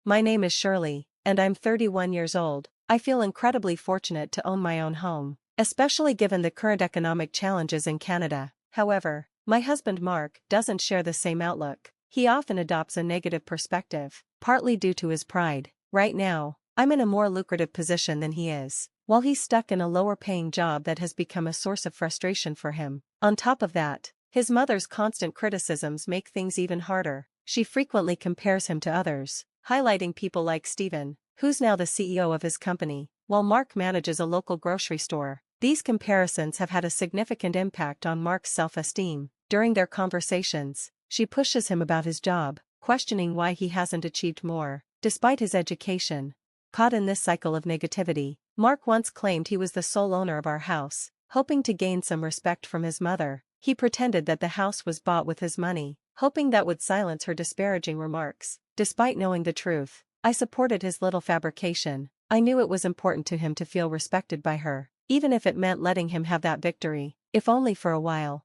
My name is Shirley, and I'm 31 years old. I feel incredibly fortunate to own my own home, especially given the current economic challenges in Canada. However, my husband Mark doesn't share the same outlook. He often adopts a negative perspective, partly due to his pride. Right now, I'm in a more lucrative position than he is, while he's stuck in a lower-paying job that has become a source of frustration for him. On top of that, his mother's constant criticisms make things even harder. She frequently compares him to others, highlighting people like Steven, who's now the CEO of his company, while Mark manages a local grocery store. These comparisons have had a significant impact on Mark's self-esteem. During their conversations, she pushes him about his job, questioning why he hasn't achieved more, despite his education. Caught in this cycle of negativity, Mark once claimed he was the sole owner of our house, hoping to gain some respect from his mother. He pretended that the house was bought with his money, hoping that would silence her disparaging remarks. Despite knowing the truth, I supported his little fabrication. I knew it was important to him to feel respected by her, even if it meant letting him have that victory, if only for a while.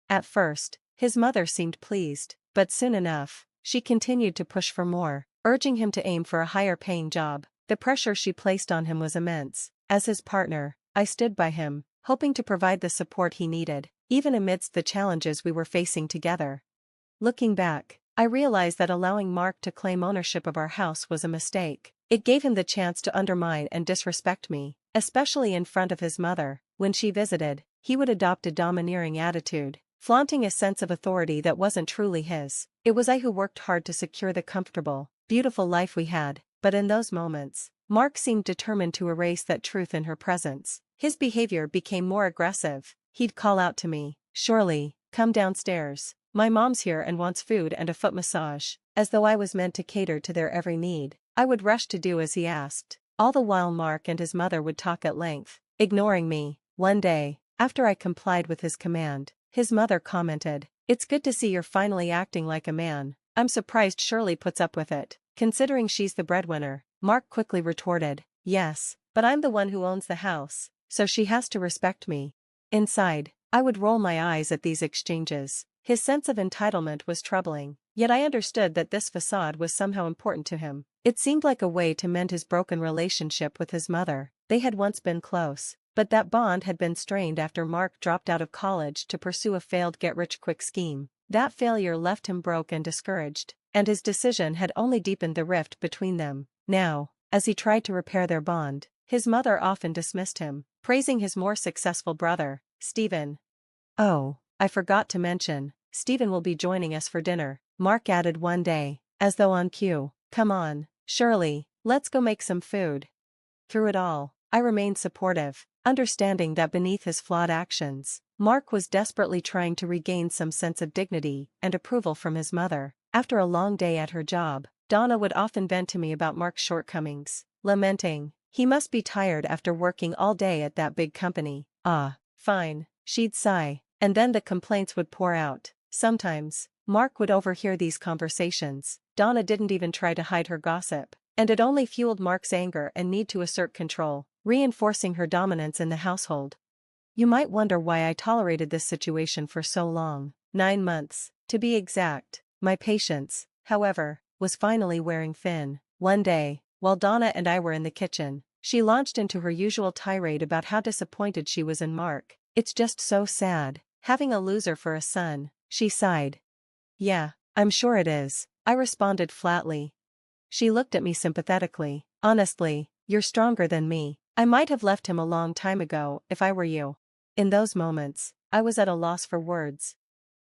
At first, his mother seemed pleased, but soon enough, she continued to push for more, urging him to aim for a higher-paying job. The pressure she placed on him was immense. As his partner, I stood by him, hoping to provide the support he needed, even amidst the challenges we were facing together. Looking back, I realized that allowing Mark to claim ownership of our house was a mistake. It gave him the chance to undermine and disrespect me, especially in front of his mother. When she visited, he would adopt a domineering attitude, flaunting a sense of authority that wasn't truly his. It was I who worked hard to secure the comfortable, beautiful life we had, but in those moments, Mark seemed determined to erase that truth in her presence. His behavior became more aggressive. He'd call out to me, "Shirley, come downstairs. My mom's here and wants food and a foot massage," as though I was meant to cater to their every need. I would rush to do as he asked. All the while Mark and his mother would talk at length, ignoring me. One day, after I complied with his command, his mother commented, "It's good to see you're finally acting like a man. I'm surprised Shirley puts up with it, considering she's the breadwinner." Mark quickly retorted, "Yes, but I'm the one who owns the house, so she has to respect me." Inside, I would roll my eyes at these exchanges. His sense of entitlement was troubling, yet I understood that this facade was somehow important to him. It seemed like a way to mend his broken relationship with his mother. They had once been close, but that bond had been strained after Mark dropped out of college to pursue a failed get-rich-quick scheme. That failure left him broke and discouraged, and his decision had only deepened the rift between them. Now, as he tried to repair their bond, his mother often dismissed him, praising his more successful brother, Steven. "Oh, I forgot to mention, Steven will be joining us for dinner," Mark added one day, as though on cue. "Come on, Shirley, let's go make some food." Through it all, I remained supportive, understanding that beneath his flawed actions, Mark was desperately trying to regain some sense of dignity and approval from his mother. After a long day at her job, Donna would often vent to me about Mark's shortcomings, lamenting, "He must be tired after working all day at that big company." "Ah, fine," she'd sigh, and then the complaints would pour out. Sometimes, Mark would overhear these conversations. Donna didn't even try to hide her gossip, and it only fueled Mark's anger and need to assert control, reinforcing her dominance in the household. You might wonder why I tolerated this situation for so long. 9 months, to be exact. My patience, however, was finally wearing thin. One day, while Donna and I were in the kitchen, she launched into her usual tirade about how disappointed she was in Mark. "It's just so sad, having a loser for a son," she sighed. "Yeah, I'm sure it is," I responded flatly. She looked at me sympathetically. "Honestly, you're stronger than me. I might have left him a long time ago if I were you." In those moments, I was at a loss for words.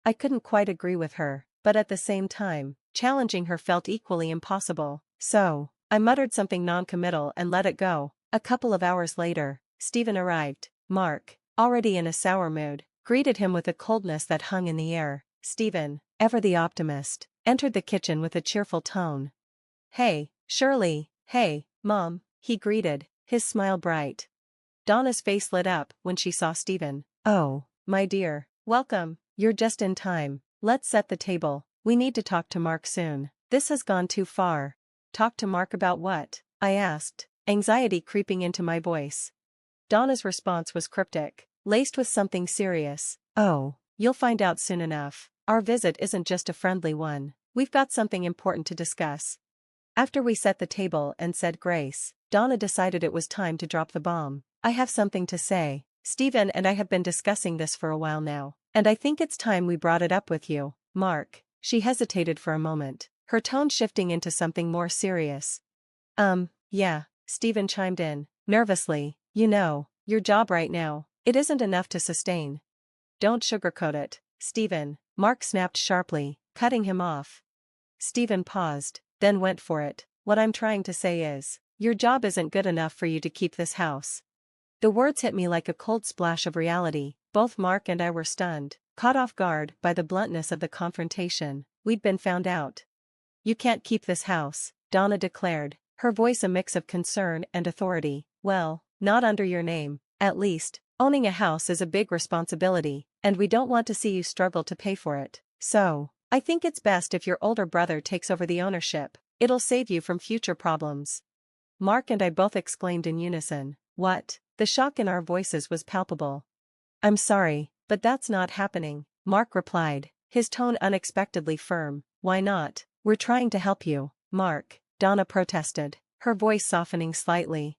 I couldn't quite agree with her, but at the same time, challenging her felt equally impossible. So, I muttered something non-committal and let it go. A couple of hours later, Steven arrived. Mark, already in a sour mood, greeted him with a coldness that hung in the air. Steven, ever the optimist, entered the kitchen with a cheerful tone. "Hey, Shirley, hey, Mom," he greeted, his smile bright. Donna's face lit up when she saw Steven. "Oh, my dear, welcome, you're just in time. Let's set the table, we need to talk to Mark soon. This has gone too far." "Talk to Mark about what?" I asked, anxiety creeping into my voice. Donna's response was cryptic, laced with something serious. "Oh, you'll find out soon enough. Our visit isn't just a friendly one. We've got something important to discuss." After we set the table and said grace, Donna decided it was time to drop the bomb. I have something to say. Stephen and I have been discussing this for a while now, and I think it's time we brought it up with you, Mark. She hesitated for a moment, her tone shifting into something more serious. Yeah, Stephen chimed in, nervously. You know, your job right now, it isn't enough to sustain. Don't sugarcoat it, Stephen, Mark snapped sharply, cutting him off. Stephen paused, then went for it. What I'm trying to say is, your job isn't good enough for you to keep this house. The words hit me like a cold splash of reality. Both Mark and I were stunned, caught off guard by the bluntness of the confrontation. We'd been found out. You can't keep this house, Donna declared, her voice a mix of concern and authority. Well, not under your name, at least. Owning a house is a big responsibility, and we don't want to see you struggle to pay for it. So, I think it's best if your older brother takes over the ownership. It'll save you from future problems. Mark and I both exclaimed in unison. What? The shock in our voices was palpable. I'm sorry, but that's not happening, Mark replied, his tone unexpectedly firm. Why not? We're trying to help you, Mark, Donna protested, her voice softening slightly.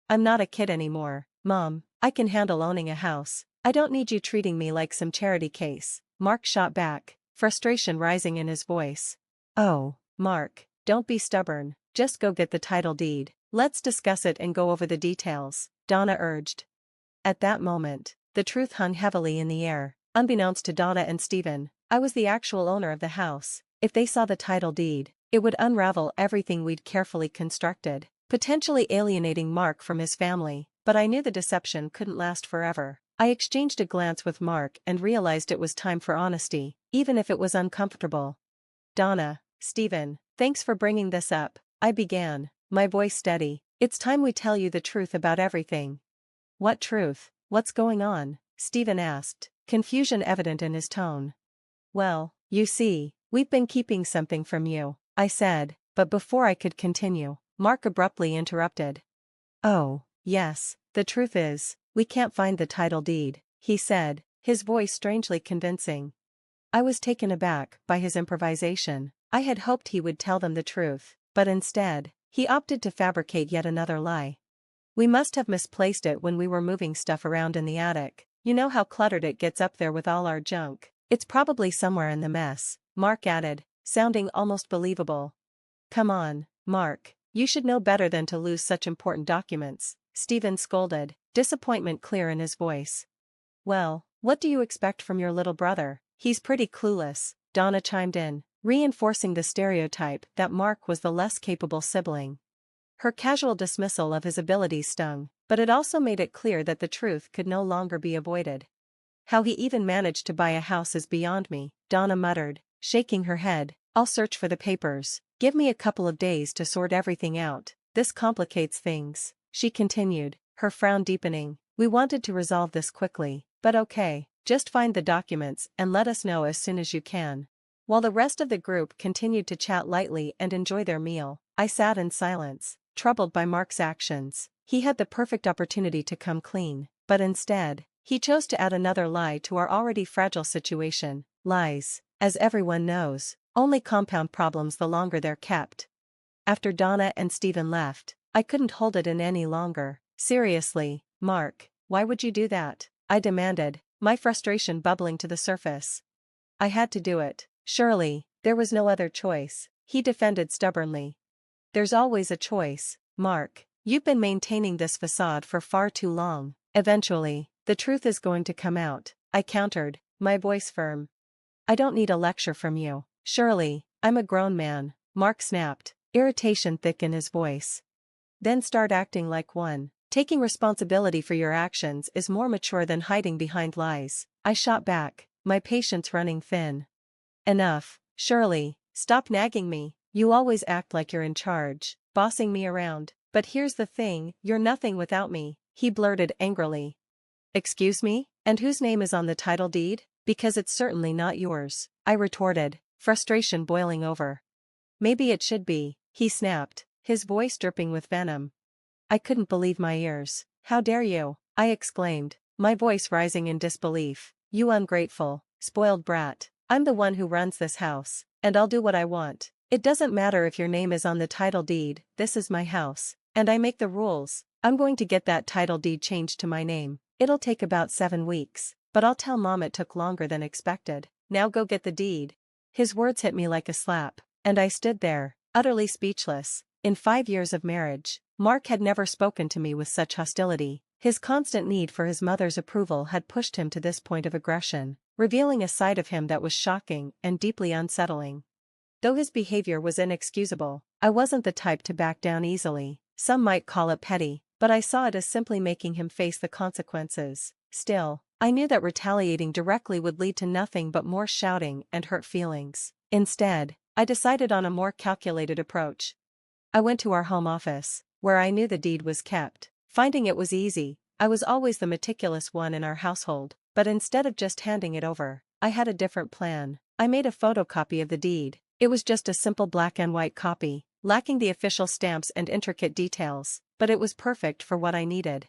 I'm not a kid anymore, Mom. I can handle owning a house. I don't need you treating me like some charity case, Mark shot back, frustration rising in his voice. Oh, Mark, don't be stubborn, just go get the title deed. Let's discuss it and go over the details, Donna urged. At that moment, the truth hung heavily in the air. Unbeknownst to Donna and Stephen, I was the actual owner of the house. If they saw the title deed, it would unravel everything we'd carefully constructed, potentially alienating Mark from his family. But I knew the deception couldn't last forever. I exchanged a glance with Mark and realized it was time for honesty, even if it was uncomfortable. Donna, Stephen, thanks for bringing this up, I began, my voice steady. It's time we tell you the truth about everything. What truth? What's going on? Stephen asked, confusion evident in his tone. Well, you see, we've been keeping something from you, I said, but before I could continue, Mark abruptly interrupted. Oh, yes, the truth is, we can't find the title deed, he said, his voice strangely convincing. I was taken aback by his improvisation. I had hoped he would tell them the truth, but instead, he opted to fabricate yet another lie. We must have misplaced it when we were moving stuff around in the attic. You know how cluttered it gets up there with all our junk. It's probably somewhere in the mess, Mark added, sounding almost believable. Come on, Mark, you should know better than to lose such important documents, Stephen scolded, disappointment clear in his voice. Well, what do you expect from your little brother? He's pretty clueless, Donna chimed in, reinforcing the stereotype that Mark was the less capable sibling. Her casual dismissal of his abilities stung, but it also made it clear that the truth could no longer be avoided. How he even managed to buy a house is beyond me, Donna muttered, shaking her head. I'll search for the papers. Give me a couple of days to sort everything out. This complicates things, she continued, her frown deepening. We wanted to resolve this quickly, but okay, just find the documents and let us know as soon as you can. While the rest of the group continued to chat lightly and enjoy their meal, I sat in silence, troubled by Mark's actions. He had the perfect opportunity to come clean, but instead, he chose to add another lie to our already fragile situation. Lies, as everyone knows, only compound problems the longer they're kept. After Donna and Stephen left, I couldn't hold it in any longer. Seriously, Mark, why would you do that? I demanded, my frustration bubbling to the surface. I had to do it. Surely, there was no other choice, he defended stubbornly. There's always a choice, Mark. You've been maintaining this facade for far too long. Eventually, the truth is going to come out, I countered, my voice firm. I don't need a lecture from you. Surely, I'm a grown man, Mark snapped, irritation thick in his voice. Then start acting like one. Taking responsibility for your actions is more mature than hiding behind lies, I shot back, my patience running thin. Enough, Shirley, stop nagging me. You always act like you're in charge, bossing me around. But here's the thing, you're nothing without me, he blurted angrily. Excuse me? And whose name is on the title deed? Because it's certainly not yours, I retorted, frustration boiling over. Maybe it should be, he snapped, his voice dripping with venom. I couldn't believe my ears. How dare you? I exclaimed, my voice rising in disbelief. You ungrateful, spoiled brat. I'm the one who runs this house, and I'll do what I want. It doesn't matter if your name is on the title deed, this is my house, and I make the rules. I'm going to get that title deed changed to my name. It'll take about 7 weeks, but I'll tell Mom it took longer than expected. Now go get the deed." His words hit me like a slap, and I stood there, utterly speechless. In 5 years of marriage, Mark had never spoken to me with such hostility. His constant need for his mother's approval had pushed him to this point of aggression, revealing a side of him that was shocking and deeply unsettling. Though his behavior was inexcusable, I wasn't the type to back down easily. Some might call it petty, but I saw it as simply making him face the consequences. Still, I knew that retaliating directly would lead to nothing but more shouting and hurt feelings. Instead, I decided on a more calculated approach. I went to our home office, where I knew the deed was kept. Finding it was easy. I was always the meticulous one in our household, but instead of just handing it over, I had a different plan. I made a photocopy of the deed. It was just a simple black and white copy, lacking the official stamps and intricate details, but it was perfect for what I needed.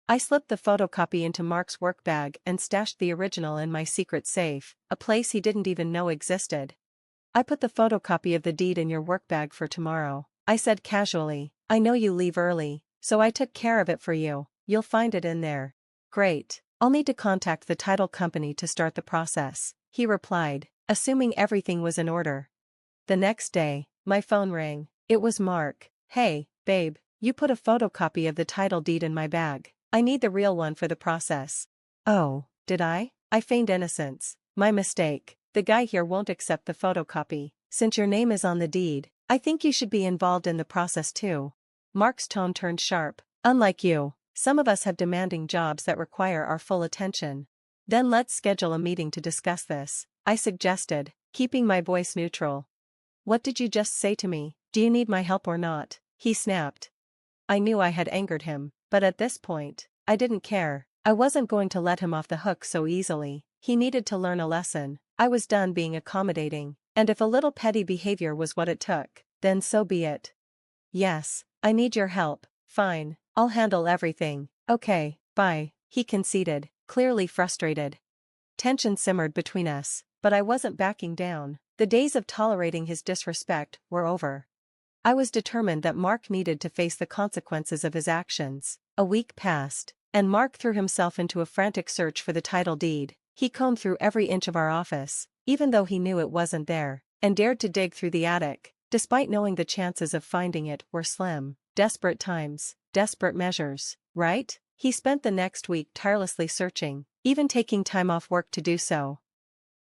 I slipped the photocopy into Mark's work bag and stashed the original in my secret safe, a place he didn't even know existed. "I put the photocopy of the deed in your work bag for tomorrow," I said casually. "I know you leave early, so I took care of it for you. You'll find it in there." "Great. I'll need to contact the title company to start the process," he replied, assuming everything was in order. The next day, my phone rang. It was Mark. "Hey, babe, you put a photocopy of the title deed in my bag. I need the real one for the process." "Oh, did I?" I feigned innocence. "My mistake. The guy here won't accept the photocopy. Since your name is on the deed, I think you should be involved in the process too." Mark's tone turned sharp. "Unlike you, some of us have demanding jobs that require our full attention." "Then let's schedule a meeting to discuss this," I suggested, keeping my voice neutral. "What did you just say to me? Do you need my help or not?" he snapped. I knew I had angered him, but at this point, I didn't care. I wasn't going to let him off the hook so easily. He needed to learn a lesson. I was done being accommodating, and if a little petty behavior was what it took, then so be it. "Yes, I need your help." "Fine, I'll handle everything." "Okay, bye," he conceded, clearly frustrated. Tension simmered between us, but I wasn't backing down. The days of tolerating his disrespect were over. I was determined that Mark needed to face the consequences of his actions. A week passed, and Mark threw himself into a frantic search for the title deed. He combed through every inch of our office, even though he knew it wasn't there, and dared to dig through the attic, despite knowing the chances of finding it were slim. Desperate times, desperate measures, right? He spent the next week tirelessly searching, even taking time off work to do so.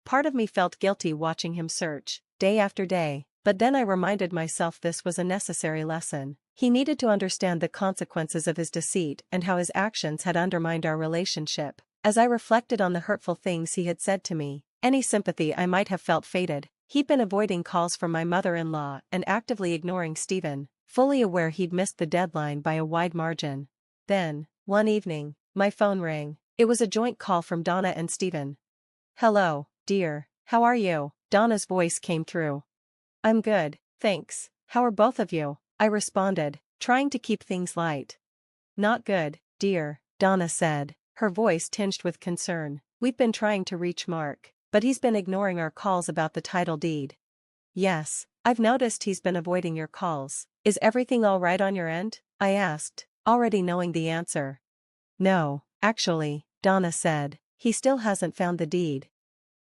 Part of me felt guilty watching him search, day after day, but then I reminded myself this was a necessary lesson. He needed to understand the consequences of his deceit and how his actions had undermined our relationship. As I reflected on the hurtful things he had said to me, any sympathy I might have felt faded. He'd been avoiding calls from my mother-in-law and actively ignoring Stephen, fully aware he'd missed the deadline by a wide margin. Then, one evening, my phone rang. It was a joint call from Donna and Stephen. "Hello, dear, how are you?" Donna's voice came through. "I'm good, thanks. How are both of you?" I responded, trying to keep things light. "Not good, dear," Donna said, her voice tinged with concern. "We've been trying to reach Mark, but he's been ignoring our calls about the title deed." "Yes, I've noticed he's been avoiding your calls. Is everything all right on your end?" I asked, already knowing the answer. "No, actually," Donna said. "He still hasn't found the deed."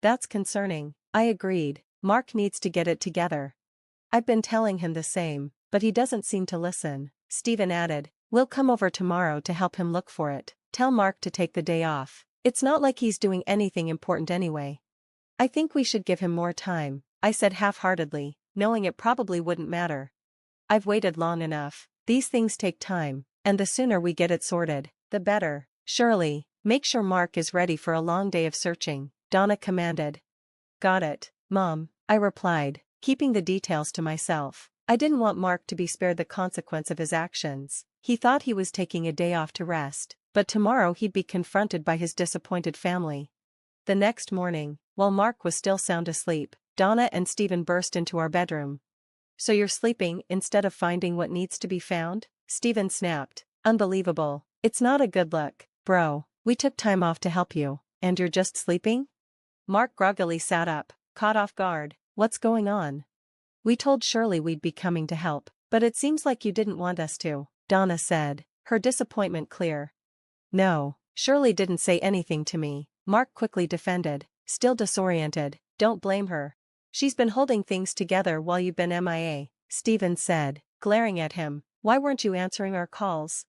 "That's concerning," I agreed. "Mark needs to get it together." "I've been telling him the same, but he doesn't seem to listen," Stephen added. "We'll come over tomorrow to help him look for it. Tell Mark to take the day off. It's not like he's doing anything important anyway." "I think we should give him more time," I said half-heartedly, knowing it probably wouldn't matter. "I've waited long enough. These things take time, and the sooner we get it sorted, the better." "Surely, make sure Mark is ready for a long day of searching," Donna commanded. "Got it, Mom," I replied, keeping the details to myself. I didn't want Mark to be spared the consequence of his actions. He thought he was taking a day off to rest, but tomorrow he'd be confronted by his disappointed family. The next morning, while Mark was still sound asleep, Donna and Stephen burst into our bedroom. "So you're sleeping instead of finding what needs to be found?" Stephen snapped. "Unbelievable. It's not a good look, bro. We took time off to help you, and you're just sleeping?" Mark groggily sat up, caught off guard. "What's going on?" We told Shirley we'd be coming to help, but it seems like you didn't want us to, Donna said, her disappointment clear. No, Shirley didn't say anything to me, Mark quickly defended, still disoriented. Don't blame her. She's been holding things together while you've been MIA, Steven said, glaring at him. Why weren't you answering our calls?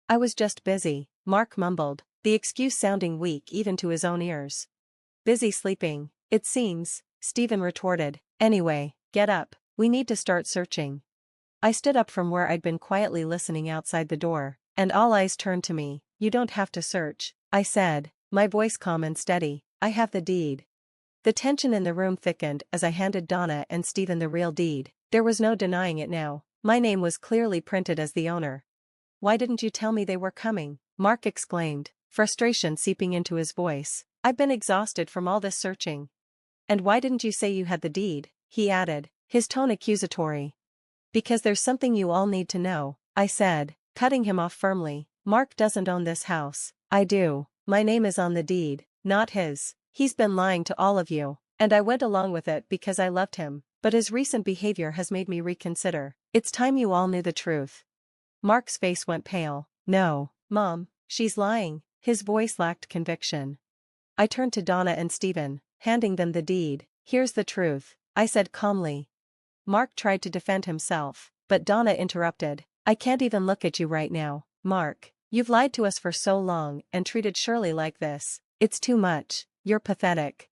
I was just busy, Mark mumbled, the excuse sounding weak even to his own ears. Busy sleeping, it seems, Steven retorted. Anyway, get up, we need to start searching. I stood up from where I'd been quietly listening outside the door, and all eyes turned to me. You don't have to search, I said, my voice calm and steady. I have the deed. The tension in the room thickened as I handed Donna and Steven the real deed. There was no denying it now. My name was clearly printed as the owner. Why didn't you tell me they were coming? Mark exclaimed, frustration seeping into his voice. I've been exhausted from all this searching. And why didn't you say you had the deed? He added, his tone accusatory. Because there's something you all need to know, I said, cutting him off firmly. Mark doesn't own this house. I do. My name is on the deed, not his. He's been lying to all of you, and I went along with it because I loved him, but his recent behavior has made me reconsider. It's time you all knew the truth. Mark's face went pale. No, Mom, she's lying. His voice lacked conviction. I turned to Donna and Steven, handing them the deed. Here's the truth, I said calmly. Mark tried to defend himself, but Donna interrupted. I can't even look at you right now, Mark. You've lied to us for so long and treated Shirley like this. It's too much. You're pathetic.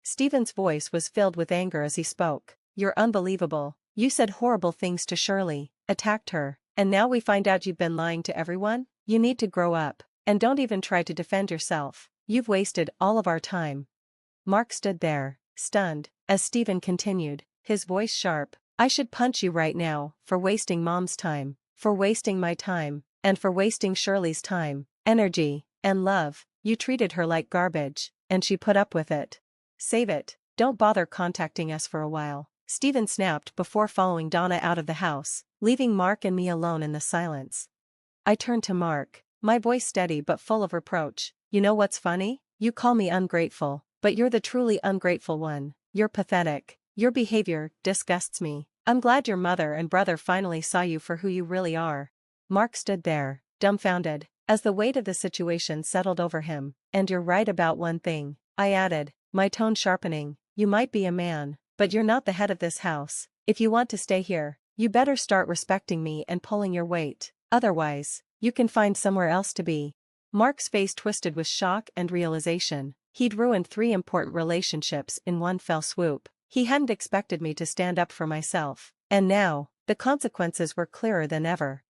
Steven's voice was filled with anger as he spoke. You're unbelievable. You said horrible things to Shirley, attacked her, and now we find out you've been lying to everyone? You need to grow up, and don't even try to defend yourself. You've wasted all of our time. Mark stood there, stunned, as Steven continued, his voice sharp. I should punch you right now, for wasting Mom's time, for wasting my time, and for wasting Shirley's time, energy, and love. You treated her like garbage, and she put up with it. Save it, don't bother contacting us for a while, Steven snapped before following Donna out of the house, leaving Mark and me alone in the silence. I turned to Mark, my voice steady but full of reproach. You know what's funny? You call me ungrateful, but you're the truly ungrateful one. You're pathetic. Your behavior disgusts me. I'm glad your mother and brother finally saw you for who you really are. Mark stood there, dumbfounded, as the weight of the situation settled over him. And you're right about one thing, I added, my tone sharpening. You might be a man, but you're not the head of this house. If you want to stay here, you better start respecting me and pulling your weight. Otherwise, you can find somewhere else to be. Mark's face twisted with shock and realization. He'd ruined 3 important relationships in one fell swoop. He hadn't expected me to stand up for myself. And now, the consequences were clearer than ever.